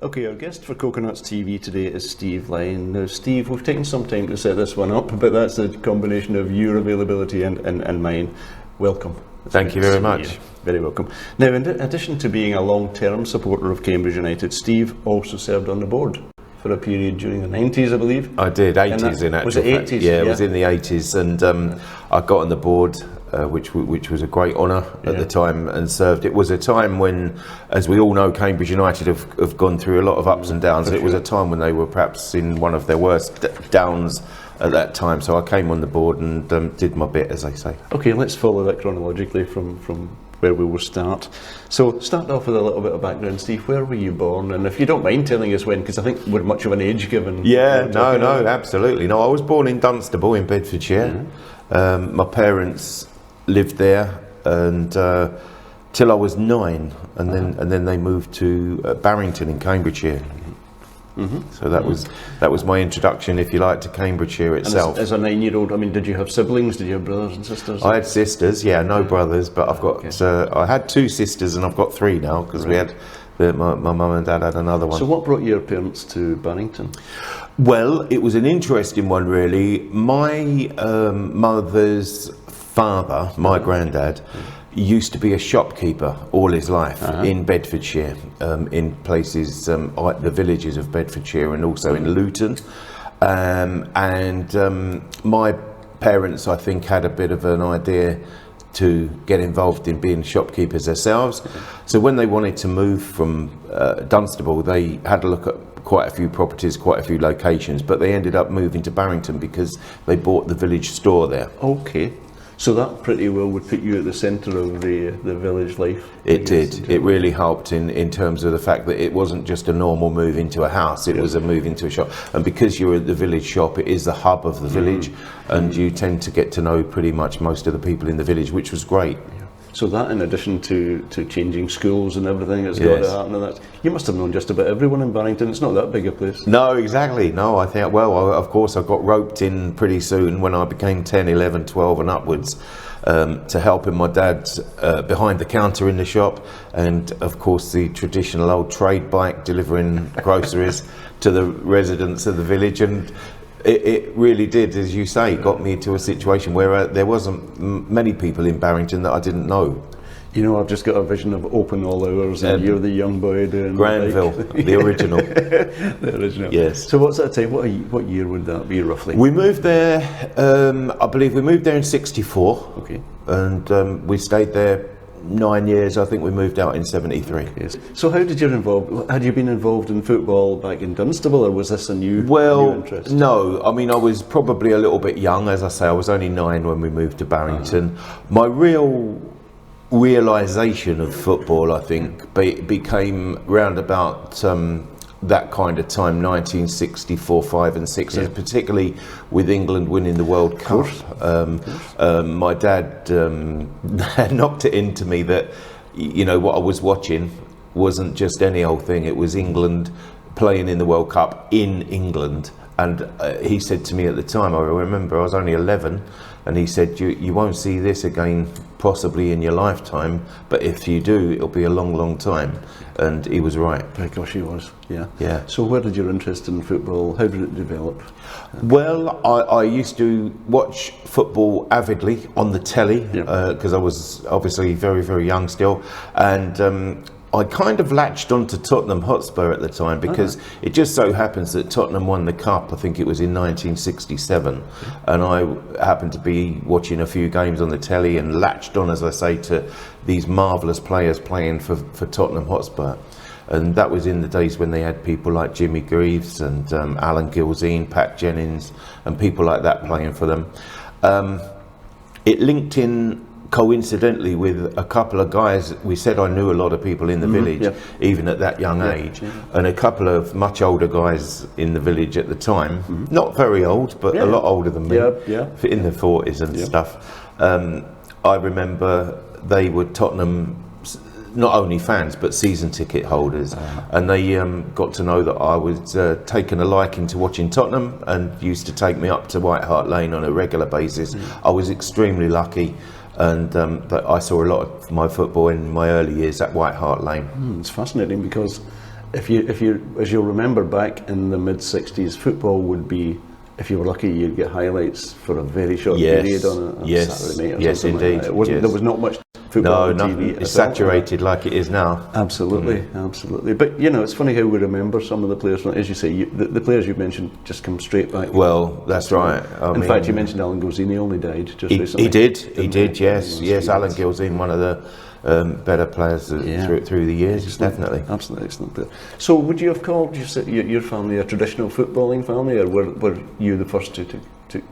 Okay, our guest for Coconuts TV today is Steve Lyon. Now, Steve, we've taken some time to set this one up, but that's a combination of your availability and mine. Welcome. Thank you very much. Very welcome. Now, in addition to being a long-term supporter of Cambridge United, Steve also served on the board for a period during the 90s, I believe. I did, 80s in actual was it 80s? fact. Yeah, it was in the 80s, and I got on the board, which was a great honour at the time, and served. It was a time when, as we all know, Cambridge United have gone through a lot of ups and downs, and it was a time when they were perhaps in one of their worst downs at that time. So I came on the board and did my bit, as they say. Okay, let's follow that chronologically from where we will start. So start off with a little bit of background, Steve. Where were you born? And if you don't mind telling us when, because I think we're much of an age given. Yeah, no, absolutely. No, I was born in Dunstable in Bedfordshire. Mm-hmm. My parents lived there and till I was 9, and then they moved to Barrington in Cambridgeshire. Mm-hmm. So that was my introduction, if you like, to Cambridgeshire itself. And as a 9-year-old, I mean, did you have siblings? Did you have brothers and sisters? I had sisters, yeah, no brothers, but I've got I had 2 sisters and I've got 3 now, because we had my mum and dad had another one. So what brought your parents to Barrington? Well, it was an interesting one, really. My mother's father, my granddad, used to be a shopkeeper all his life in Bedfordshire, in places, the villages of Bedfordshire, and also in Luton. My parents, I think, had a bit of an idea to get involved in being shopkeepers themselves. So when they wanted to move from Dunstable, they had a look at quite a few properties, quite a few locations, but they ended up moving to Barrington because they bought the village store there. Okay. So that pretty well would put you at the centre of the village life. It did. It really helped in terms of the fact that it wasn't just a normal move into a house, it was a move into a shop. And because you're at the village shop, it is the hub of the village, and you tend to get to know pretty much most of the people in the village, which was great. So that, in addition to changing schools and everything that's got to happen, and that, you must have known just about everyone in Barrington. It's not that big a place. No, exactly. No, I think, well, of course, I got roped in pretty soon when I became 10, 11, 12 and upwards, to helping my dad behind the counter in the shop, and of course the traditional old trade bike delivering groceries to the residents of the village. And it really did, as you say, got me to a situation where there wasn't many people in Barrington that I didn't know. You know, I've just got a vision of open all hours, and you're the young boy doing Granville, the original. The original. Yes. So what's that time? What year would that be roughly? We moved there, I believe we moved there in 64. Okay. And we stayed there 9 years. I think we moved out in 73. Yes. So how did you had you been involved in football back in Dunstable, or was this a new interest? No, I mean, I was probably a little bit young. As I say, I was only 9 when we moved to Barrington. My realisation of football, I think, became round about that kind of time, 1964, 5 and 6, and particularly with England winning the World Cup. My dad knocked it into me that, you know, what I was watching wasn't just any old thing. It was England playing in the World Cup in England. And he said to me at the time, I remember I was only 11, and he said, you won't see this again possibly in your lifetime, but if you do, it'll be a long, long time. And he was right. My gosh, he was. Yeah. So where did your interest in football, how did it develop? Well, I used to watch football avidly on the telly, because I was obviously very, very young still, and I kind of latched onto Tottenham Hotspur at the time, because it just so happens that Tottenham won the cup, I think it was in 1967, and I happened to be watching a few games on the telly and latched on, as I say, to these marvellous players playing for Tottenham Hotspur. And that was in the days when they had people like Jimmy Greaves and Alan Gilzine, Pat Jennings, and people like that playing for them. It linked in coincidentally with a couple of guys. We said I knew a lot of people in the village, even at that young age, and a couple of much older guys in the village at the time, not very old, but a lot older than me, in their 40s and stuff. I remember they were Tottenham not only fans but season ticket holders, and they got to know that I was taking a liking to watching Tottenham and used to take me up to White Hart Lane on a regular basis. I was extremely lucky, and I saw a lot of my football in my early years at White Hart Lane. It's fascinating because if you, as you'll remember, back in the mid-60s, football would be, if you were lucky, you'd get highlights for a very short period on a Saturday night or something indeed. like that. It wasn't, there was not much football on TV. It's saturated like it is now. Absolutely, absolutely. But it's funny how we remember some of the players. As you say, the players you mentioned just come straight back. Well, that's right. In fact, you mentioned Alan Gilzini only died just recently. He did. Yes. Alan Gilzini, one of the better players through the years. Excellent. Definitely. Absolutely excellent player. So, would you have called your family a traditional footballing family, or were you the first to?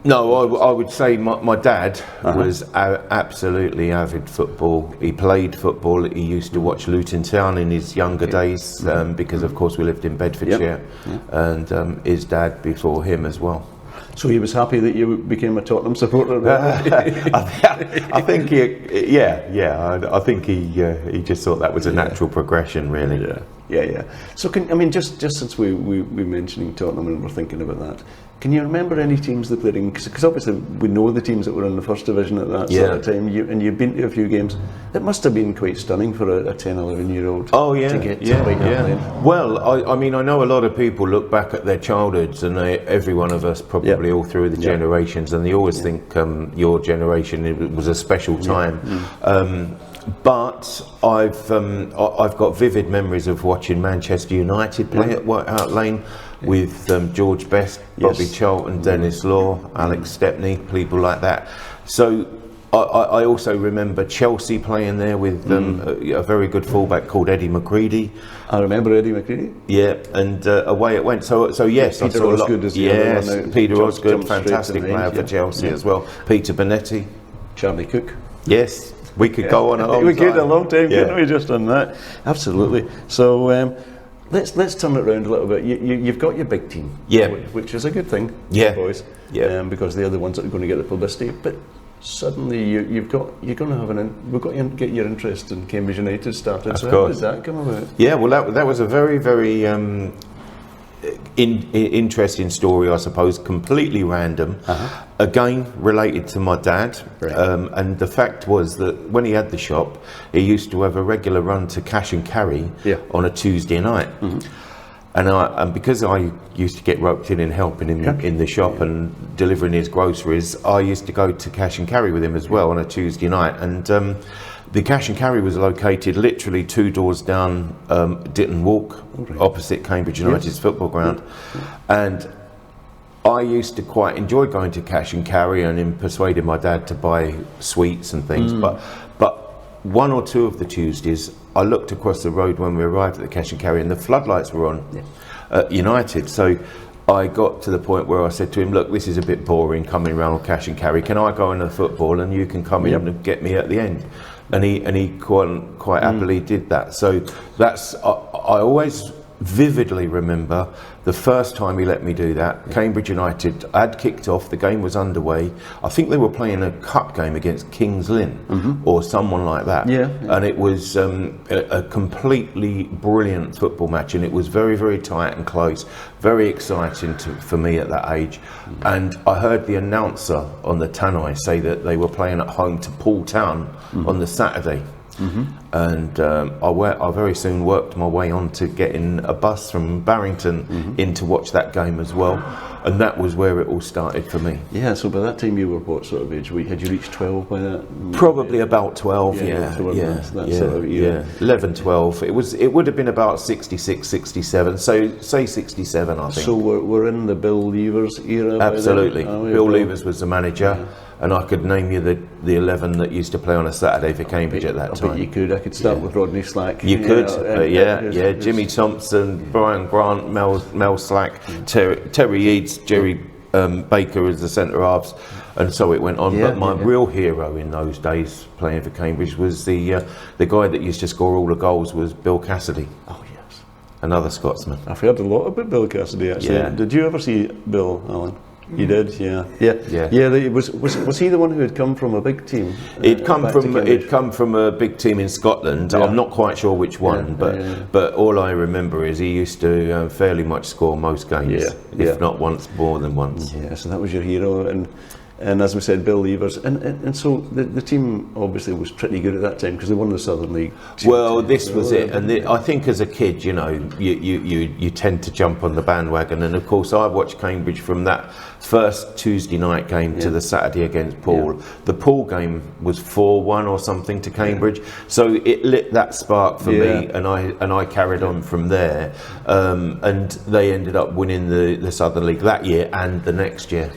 No, I would say my dad was absolutely avid football. He played football. He used to watch Luton Town in his younger days because, of course, we lived in Bedfordshire, and his dad before him as well. So he was happy that you became a Tottenham supporter. I think I think he just thought that was a natural progression, really. Yeah. So just since we mentioning Tottenham and we're thinking about that, can you remember any teams that played in? Because obviously we know the teams that were in the first division at that sort of time. You've been to a few games. It must have been quite stunning for a 10, 11-year-old. Oh yeah, to get to play that lane. Well, I mean, I know a lot of people look back at their childhoods, and every one of us probably all through the generations, and they always think your generation it was a special time. But I've got vivid memories of watching Manchester United play at Whiteout Lane with George Best, Bobby Charlton, Dennis Law, Alex Stepney, people like that. So I also remember Chelsea playing there with a very good fullback called Eddie McCready. I remember Eddie McCready. Yeah, and away it went. So yes, Peter Osgood is the other one. Peter Osgood, fantastic player for Chelsea as well. Peter Bonetti, Charlie Cook. Yes. We could go on a long time. We could a long time, couldn't we, just on that? Absolutely. So let's turn it around a little bit. You've got your big team, which is a good thing, boys, because they're the ones that are going to get the publicity. But suddenly you're going to get your interest in Cambridge United started. So how did that come about? Yeah, well, that was a very, very interesting story, I suppose. Completely random. Again, related to my dad. And the fact was that when he had the shop, he used to have a regular run to cash and carry on a Tuesday night. And because I used to get roped in and helping him in the shop and delivering his groceries, I used to go to cash and carry with him as well on a Tuesday night. And the cash and carry was located literally 2 doors down Ditton Walk, opposite Cambridge United's football ground. And I used to quite enjoy going to cash and carry and persuading my dad to buy sweets and things. But one or two of the Tuesdays, I looked across the road when we arrived at the cash and carry, and the floodlights were on at United. So I got to the point where I said to him, "Look, this is a bit boring coming around on cash and carry. Can I go in the football and you can come in and get me at the end?" And he quite happily did that. So that's I always vividly remember the first time he let me do that. Cambridge United had kicked off, the game was underway. I think they were playing a cup game against Kings Lynn or someone like that. And it was a completely brilliant football match, and it was very, very tight and close, very exciting for me at that age. And I heard the announcer on the tannoy say that they were playing at home to Poole Town on the Saturday. And I very soon worked my way on to getting a bus from Barrington in to watch that game as well, and that was where it all started for me. Yeah, so by that time you were what sort of age? Had you reached 12 by that? Probably about 12, sort of year. 11, 12. It would have been about 66, 67, so say 67 I think. So we're in the Bill Levers era? Absolutely. Bill Levers was the manager. And I could name you the 11 that used to play on a Saturday for Cambridge at that time. I bet you could. I could start with Rodney Slack. You could. Jimmy Thompson, Brian Grant, Mel Slack, Terry Eads, Jerry Baker as the centre halves, and so it went on. But my real hero in those days playing for Cambridge was the guy that used to score all the goals was Bill Cassidy. Oh yes, another Scotsman. I've heard a lot about Bill Cassidy actually. Yeah. Did you ever see Bill, Alan? You did, yeah. Was he the one who had come from a big team? He'd come from a big team in Scotland. I'm not quite sure which one, but all I remember is he used to fairly much score most games, if not once, more than once. Yeah, so that was your hero. And And as we said, Bill Levers, and so the team obviously was pretty good at that time because they won the Southern League. Well, this was it, and I think as a kid, you know, you tend to jump on the bandwagon, and of course I watched Cambridge from that first Tuesday night game to the Saturday against Poole. Yeah. The Poole game was 4-1 or something to Cambridge, so it lit that spark for me, and I carried on from there, and they ended up winning the Southern League that year and the next year.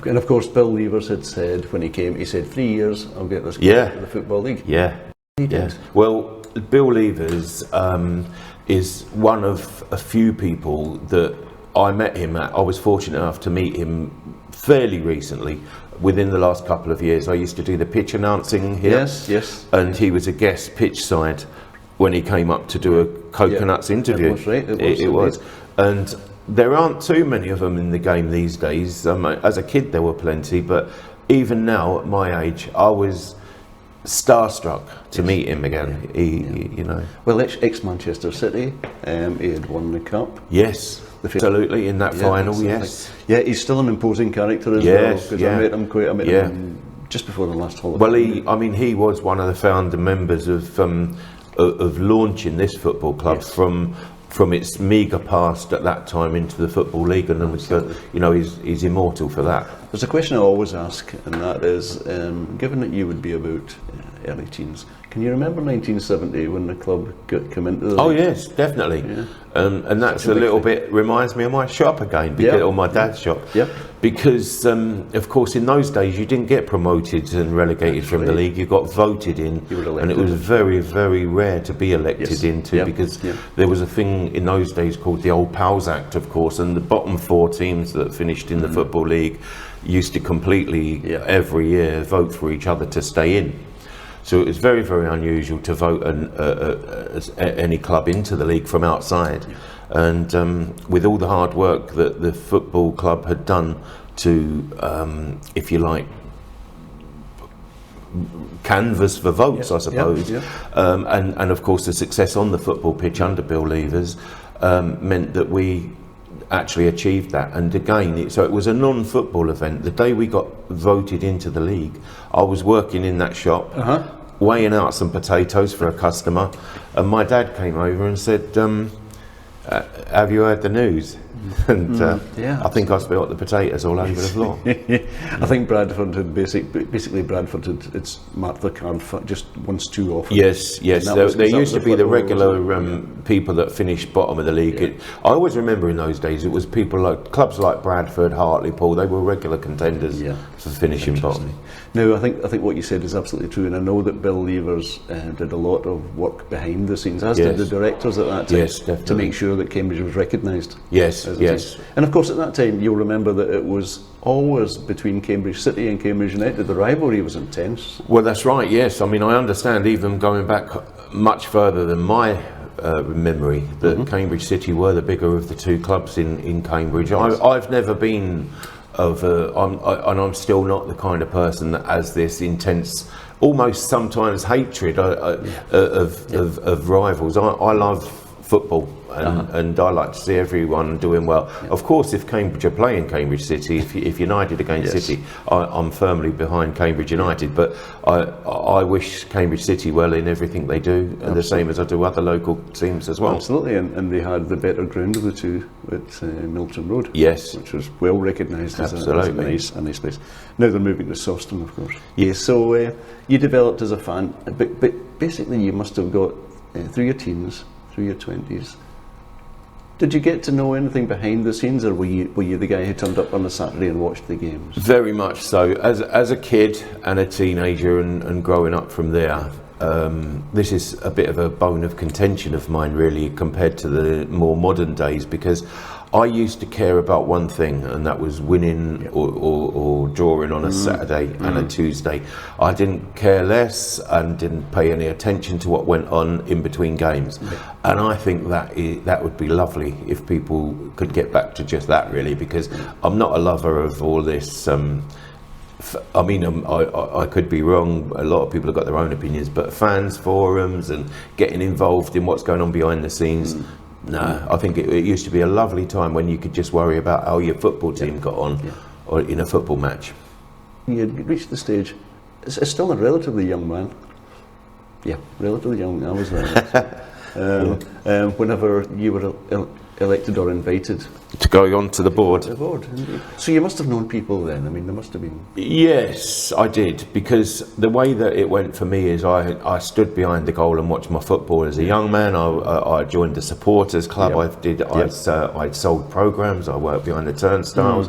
And of course, Bill Levers had said when he came, he said 3 years, I'll get this to the Football League. Yeah, he did. Well, Bill Levers is one of a few people that I met him at. I was fortunate enough to meet him fairly recently. Within the last couple of years, I used to do the pitch announcing here. Yes. And he was a guest pitch side when he came up to do a Coconuts interview. That was right. It was. And there aren't too many of them in the game these days. As a kid there were plenty, but even now at my age I was starstruck to meet him again. You know. Well, ex-Manchester City, he had won the cup. Yes, absolutely, in that final, yes. Yeah, he's still an imposing character as well, because I met him just before the last holiday. Well, he was one of the founder members of launching this football club from its meagre past at that time into the Football League, and he's immortal for that. There's a question I always ask, and that is, given that you would be about early teens, can you remember 1970 when the club came into the league? Oh yes, definitely. Yeah. And that's a little bit reminds me of my shop again, or my dad's shop. Yeah. Because of course in those days you didn't get promoted and relegated from the league. You got voted in, and it was very, very rare to be elected into because there was a thing in those days called the Old Pals Act, of course, and the bottom 4 teams that finished in the Football League used to completely every year vote for each other to stay in. So it was very, very unusual to vote any club into the league from outside. And with all the hard work that the football club had done to, if you like, canvas for votes, I suppose, and of course the success on the football pitch under Bill Levers meant that we actually achieved that. And again, so it was a non-football event. The day we got voted into the league, I was working in that shop, weighing out some potatoes for a customer, and my dad came over and said, have you heard the news? And I think I spilled the potatoes all over the floor. I think Bradford had basically Bradford had its marked the card just once too often. Yes. There used to be the regular people that finished bottom of the league. I always remember in those days it was people like clubs like Bradford, Hartlepool. They were regular contenders for finishing bottom. No, I think what you said is absolutely true, and I know that Bill Levers did a lot of work behind the scenes, as did the directors at that time, to make sure that Cambridge was recognised. Yes. And of course at that time you'll remember that it was always between Cambridge City and Cambridge United. The rivalry was intense. Well, that's right, yes. I mean, I understand even going back much further than my memory that Cambridge City were the bigger of the two clubs in Cambridge. I've never been I'm still not the kind of person that has this intense, almost sometimes hatred of rivals. I love football, and I like to see everyone doing well. Of course, if Cambridge are playing Cambridge City, if United against City, I'm firmly behind Cambridge United, but I wish Cambridge City well in everything they do, and the same as I do other local teams as well. Absolutely, and they had the better ground of the two at Milton Road, which was well recognised as a nice place. Now they're moving to Sawston, of course. So you developed as a fan, but basically you must have got through your teens, through your 20s. Did you get to know anything behind the scenes, or were you the guy who turned up on a Saturday and watched the games? Very much so. As a kid and a teenager and growing up from there, this is a bit of a bone of contention of mine really compared to the more modern days, because I used to care about one thing, and that was winning or drawing on a Saturday and a Tuesday. I didn't care less and didn't pay any attention to what went on in between games. And I think that would be lovely if people could get back to just that, really, because I'm not a lover of all this. I mean, I could be wrong. A lot of people have got their own opinions, but fans forums and getting involved in what's going on behind the scenes. No, I think it used to be a lovely time when you could just worry about how your football team got on or in a football match. you had reached the stage. It's still a relatively young man. Yeah, relatively young. I was there. Whenever you were elected or invited to go on to the board. So you must have known people then. I mean, there must have been. Yes, I did, because the way that it went for me is I stood behind the goal and watched my football as a young man. I joined the supporters club. I'd sold programs. I worked behind the turnstiles.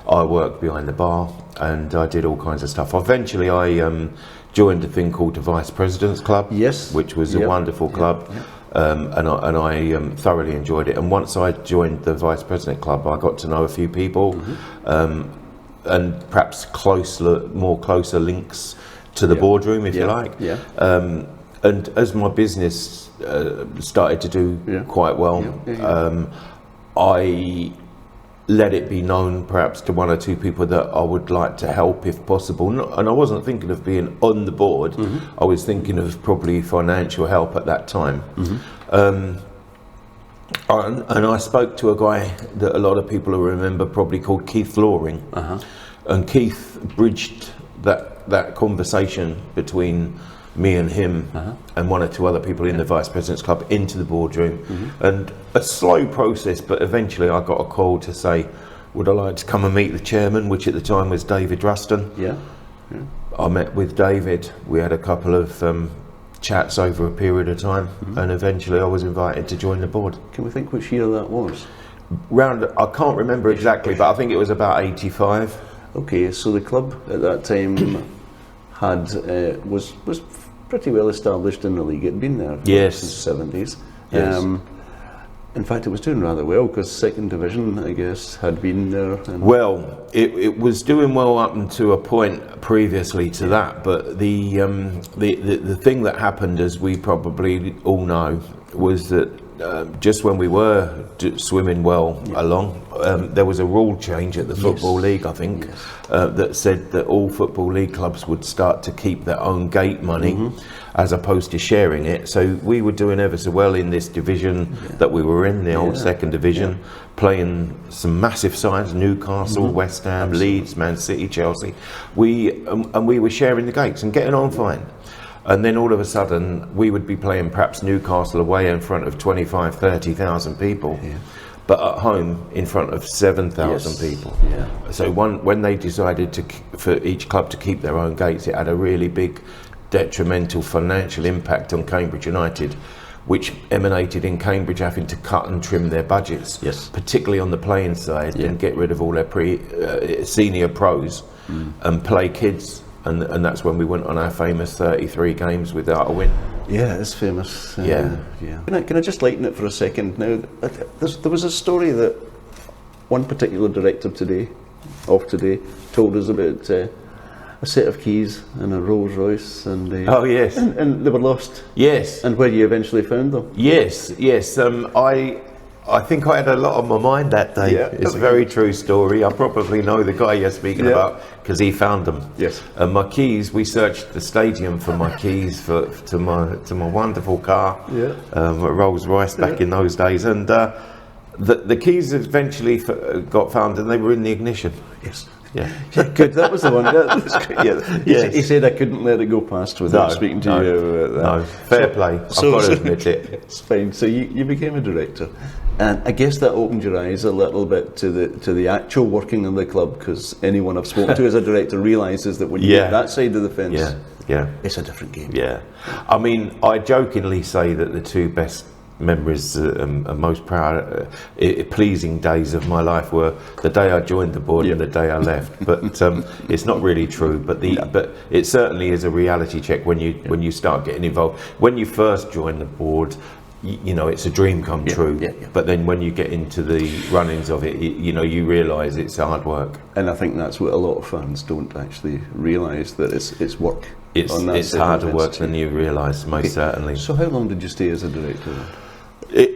I worked behind the bar, and I did all kinds of stuff. Eventually, I joined a thing called the Vice President's Club. Yes, which was a wonderful club. And I thoroughly enjoyed it. And once I joined the Vice President Club, I got to know a few people, and perhaps more closer links to the boardroom, if you like. And as my business started to do quite well, I let it be known perhaps to one or two people that I would like to help if possible. And I wasn't thinking of being on the board. I was thinking of probably financial help at that time. And I spoke to a guy that a lot of people will remember, probably called Keith Loring. And Keith bridged that conversation between me and him and one or two other people in the Vice President's Club into the boardroom. And a slow process, but eventually I got a call to say, would I like to come and meet the chairman, which at the time was David Ruston. I met with David. We had a couple of chats over a period of time, and eventually I was invited to join the board. Can we think which year that was? I can't remember exactly, but I think it was about 85. Okay, so the club at that time was pretty well established in the league. It had been there since the 70s. In fact, it was doing rather well, because second division, I guess, had been there. Well, it was doing well up until a point previously to that, but the thing that happened, as we probably all know, was that just when we were swimming well along, there was a rule change at the Football League, I think, that said that all Football League clubs would start to keep their own gate money as opposed to sharing it. So we were doing ever so well in this division that we were in, the old second division, playing some massive sides, Newcastle, West Ham, Leeds, Man City, Chelsea. We were sharing the gates and getting on fine. And then all of a sudden, we would be playing perhaps Newcastle away in front of 25, 30,000 people, but at home in front of 7,000 people. So when they decided for each club to keep their own gates, it had a really big detrimental financial impact on Cambridge United, which emanated in Cambridge having to cut and trim their budgets, particularly on the playing side, and get rid of all their senior pros and play kids. And that's when we went on our famous 33 games without a win. Yeah, it's famous. Can I just lighten it for a second? Now, there was a story that one particular director today told us about a set of keys and a Rolls Royce, and and they were lost. And where you eventually found them. I think I had a lot on my mind that day. It's a very true story. I probably know the guy you're speaking about, because he found them. And my keys, we searched the stadium for my keys to my wonderful car, a Rolls Royce back in those days, and the keys eventually got found, and they were in the ignition. Good, that was the one. He said I couldn't let it go past without speaking to you about that. No, fair play. I've got to admit it. It's fine. So you became a director, and I guess that opened your eyes a little bit to the actual working of the club, because anyone I've spoken to as a director realises that when you get that side of the fence, it's a different game. I mean, I jokingly say that the two best memories and most proud, pleasing days of my life were the day I joined the board and the day I left. But it's not really true. But it certainly is a reality check when you start getting involved. When you first join the board, you know, it's a dream come true. But then when you get into the runnings of it, you realise it's hard work. And I think that's what a lot of fans don't actually realise, that it's work. It's harder work than you realise, most certainly. So how long did you stay as a director?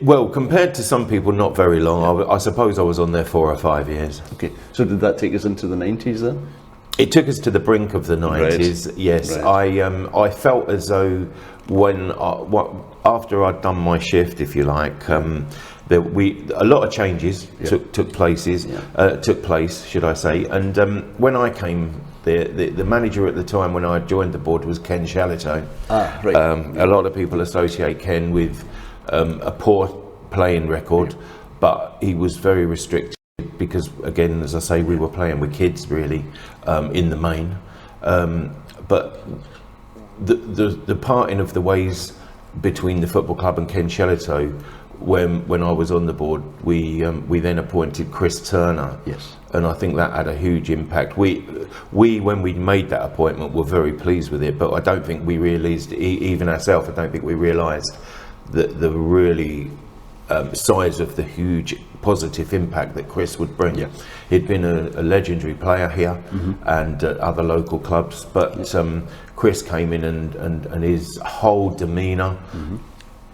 Well, compared to some people, not very long. I suppose I was on there 4 or 5 years. Okay, so did that take us into the 90s then? It took us to the brink of the 90s, yes. I felt as though after I'd done my shift, if you like, a lot of changes took place, should I say. And when I came, The manager at the time when I joined the board was Ken Shallito. Right. A lot of people associate Ken with a poor playing record, but he was very restricted because, again, as I say, we were playing with kids really in the main. But the parting of the ways between the football club and Ken Shellito, when I was on the board, we then appointed Chris Turner. Yes. And I think that had a huge impact. We when we made that appointment were very pleased with it, but I don't think we realised, even ourselves, I don't think we realised that the really size of the huge positive impact that Chris would bring. Yeah. He'd been a legendary player here and at other local clubs, but Chris came in and his whole demeanour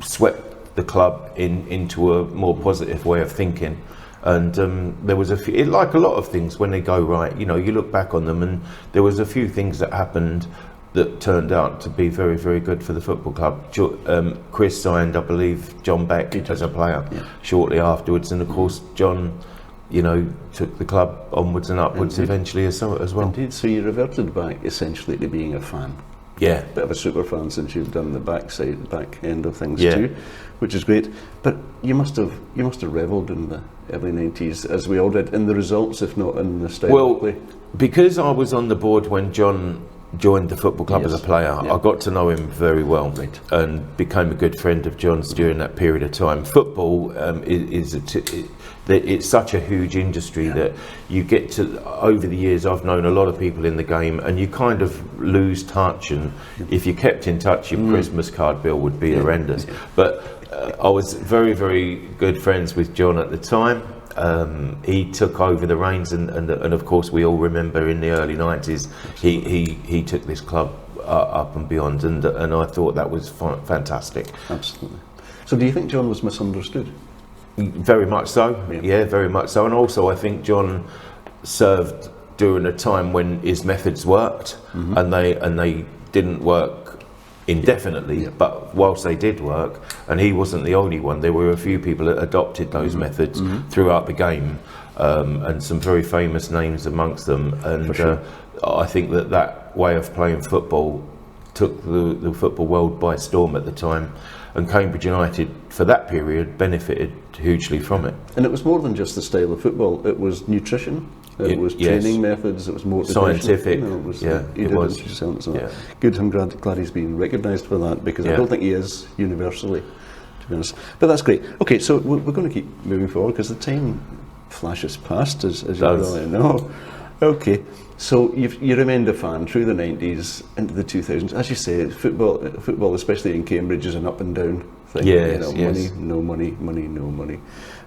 swept the club into a more positive way of thinking. And there was like a lot of things when they go right, you look back on them, and there was a few things that happened that turned out to be very, very good for the football club. Chris signed, I believe, John Beck as a player shortly afterwards, and of course John, took the club onwards and upwards eventually as well. Indeed, so you reverted back essentially to being a fan. Yeah. Bit of a super fan since you've done the back end of things too, which is great. But you must have revelled in the early 90s, as we all did, in the results, if not in the style of play. Because I was on the board when John joined the football club as a player, I got to know him very well and became a good friend of John's during that period of time. Football it's such a huge industry that you get to, over the years I've known a lot of people in the game, and you kind of lose touch, and if you kept in touch, your Christmas card bill would be horrendous. But I was very, very good friends with John at the time. He took over the reins, and of course we all remember in the early 90s he took this club up and beyond, and I thought that was fantastic. Absolutely. So do you think John was misunderstood? Very much so, very much so. And also I think John served during a time when his methods worked, and they didn't work indefinitely, but whilst they did work, and he wasn't the only one, there were a few people that adopted those methods throughout the game, and some very famous names amongst them, and I think that way of playing football took the football world by storm at the time, and Cambridge United for that period benefited hugely from it. And it was more than just the style of football, it was nutrition. It was training methods, it was more scientific. It was. Good, I'm glad he's been recognised for that, because I don't think he is universally, to be honest. But that's great. Okay, so we're going to keep moving forward because the time flashes past, as you probably know. Okay, so you remained a fan through the 90s into the 2000s. As you say, football, especially in Cambridge, is an up and down thing. Money, no money, money, no money,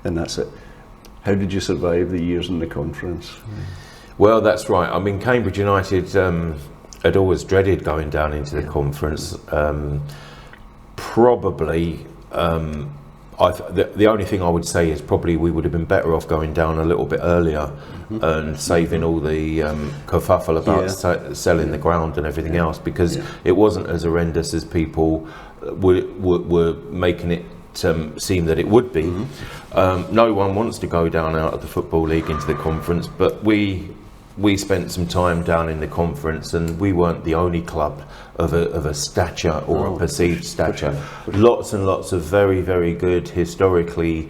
and that's it. How did you survive the years in the conference? Well, that's right. I mean, Cambridge United had always dreaded going down into the conference. Probably, the only thing I would say is probably we would have been better off going down a little bit earlier and saving all the kerfuffle about selling the ground and everything else, because it wasn't as horrendous as people were making it seem that it would be. No one wants to go down out of the Football League into the conference, but we spent some time down in the conference, and we weren't the only club of a stature or a perceived stature. Lots and lots of very, very good, historically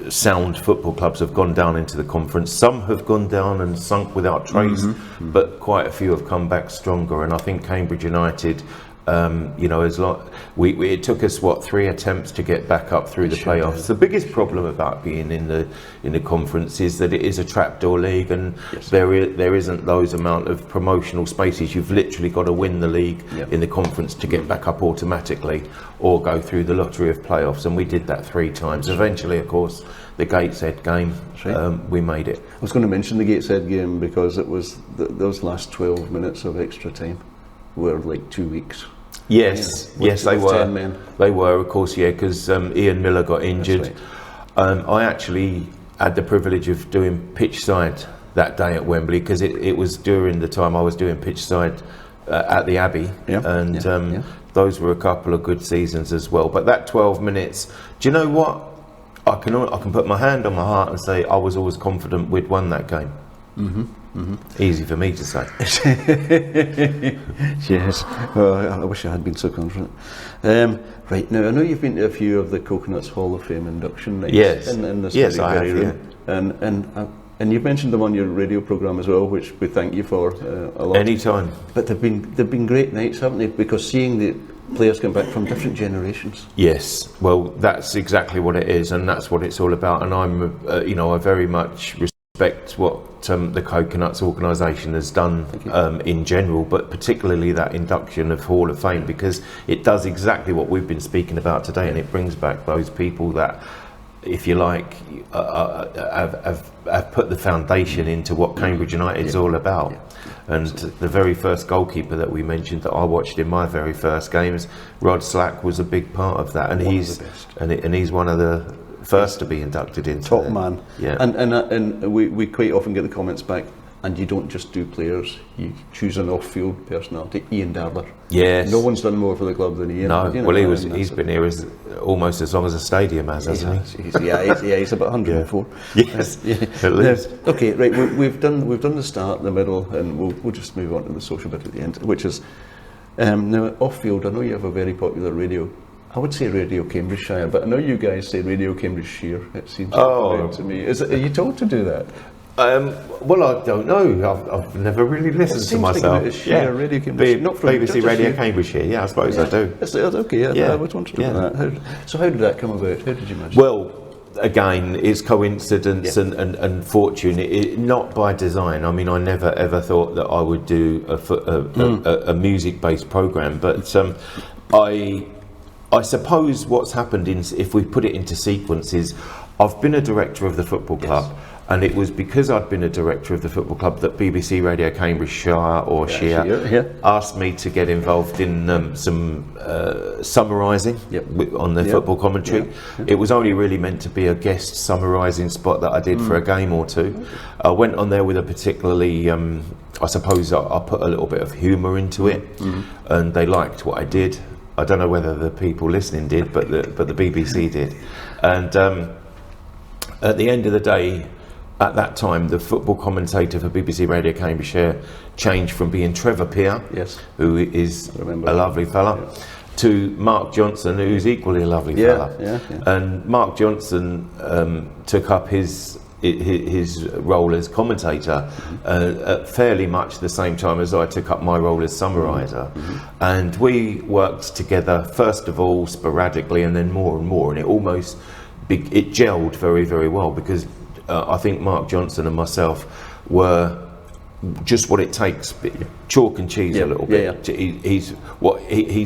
sound football clubs have gone down into the conference. Some have gone down and sunk without trace, but quite a few have come back stronger, and I think Cambridge United, it took us 3 attempts to get back up through the playoffs. The biggest problem about being in the conference is that it is a trapdoor league, and there isn't those amount of promotional spaces. You've literally got to win the league in the conference to get back up automatically, or go through the lottery of playoffs. And we did that 3 times. Eventually, of course, the Gateshead game, we made it. I was going to mention the Gateshead game because it was those last 12 minutes of extra time were like 2 weeks. Yes, they were. 10 men. They were, of course, because Ian Miller got injured. I actually had the privilege of doing pitch side that day at Wembley, because it was during the time I was doing pitch side at the Abbey, those were a couple of good seasons as well. But that 12 minutes, do you know what? I can put my hand on my heart and say I was always confident we'd won that game. Easy for me to say. Yes, well, I wish I had been so confident. Right, now I know you've been to a few of the Coconuts Hall of Fame induction nights. Yes, in this yes, very, I have. very room. And you've mentioned them on your radio programme as well, which we thank you for a lot. Anytime. But they've been great nights, haven't they? Because seeing the players come back from different generations. Yes, well, that's exactly what it is, and that's what it's all about. And I'm, I very much respect what the Coconuts organisation has done in general, but particularly that induction of Hall of Fame, because it does exactly what we've been speaking about today, and it brings back those people that, if you like, have put the foundation into what Cambridge United is all about. Yeah. And the very first goalkeeper that we mentioned that I watched in my very first games, Rod Slack, was a big part of that, and he's one of the first to be inducted into top man. Yeah. And we quite often get the comments back, and you don't just do players, you choose an off-field personality. Ian Darler. Yes. No one's done more for the club than Ian. No. Well, he's been here almost as long as the stadium has, hasn't he? He's about 104. Yes. At least. Okay, right. We've done the start, the middle, and we'll just move on to the social bit at the end, which is now off-field. I know you have a very popular radio. I would say Radio Cambridgeshire, but I know you guys say Radio Cambridgeshire. It seems to me. Are you told to do that? Well, I don't know. I've never really listened to myself. Radio Cambridgeshire, not from BBC Radio Cambridgeshire. Yeah, I suppose I do. That's okay. I was wondering about that. So how did that come about? How did you manage? Well, again, it's coincidence and fortune. Not by design. I mean, I never ever thought that I would do a music-based program, but I suppose what's happened if we put it into sequence is I've been a director of the football club. And it was because I'd been a director of the football club that BBC Radio Cambridgeshire asked me to get involved in some summarising on the football commentary. It was only really meant to be a guest summarising spot that I did for a game or two. I went on there with a particularly, I suppose I put a little bit of humour into it, and they liked what I did. I don't know whether the people listening did, but the BBC did. And at the end of the day, at that time, the football commentator for BBC Radio Cambridgeshire changed from being Trevor Peer, who is a lovely fella, to Mark Johnson, who's equally a lovely fella. And Mark Johnson took up his role as commentator at fairly much the same time as I took up my role as summariser. And we worked together, first of all, sporadically, and then more and more, and it gelled very, very well, because I think Mark Johnson and myself were just what it takes, chalk and cheese a little bit. He's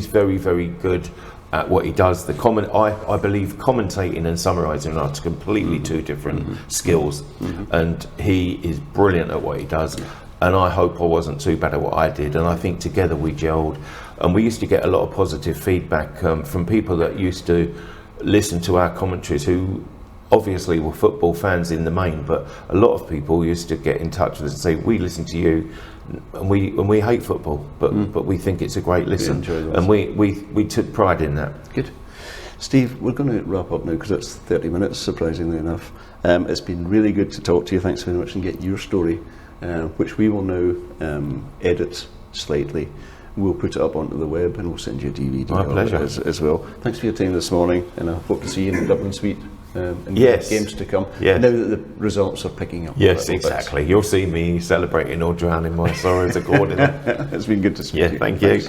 very, very good at what he does. I believe commentating and summarising are completely two different skills, and he is brilliant at what he does. And I hope I wasn't too bad at what I did, and I think together we gelled, and we used to get a lot of positive feedback from people that used to listen to our commentaries, who obviously were football fans in the main, but a lot of people used to get in touch with us and say, we listen to you and we hate football, but we think it's a great listen, and we took pride in that. Good. Steve, we're going to wrap up now because it's 30 minutes, surprisingly enough. It's been really good to talk to you. Thanks very much, and get your story, which we will now edit slightly. We'll put it up onto the web, and we'll send you a DVD. My pleasure. As well. Thanks for your time this morning, and I hope to see you in the Dublin Suite in games to come. Now that the results are picking up. Yes, exactly. You'll see me celebrating or drowning my sorrows accordingly. It's been good to speak to you. Thank you.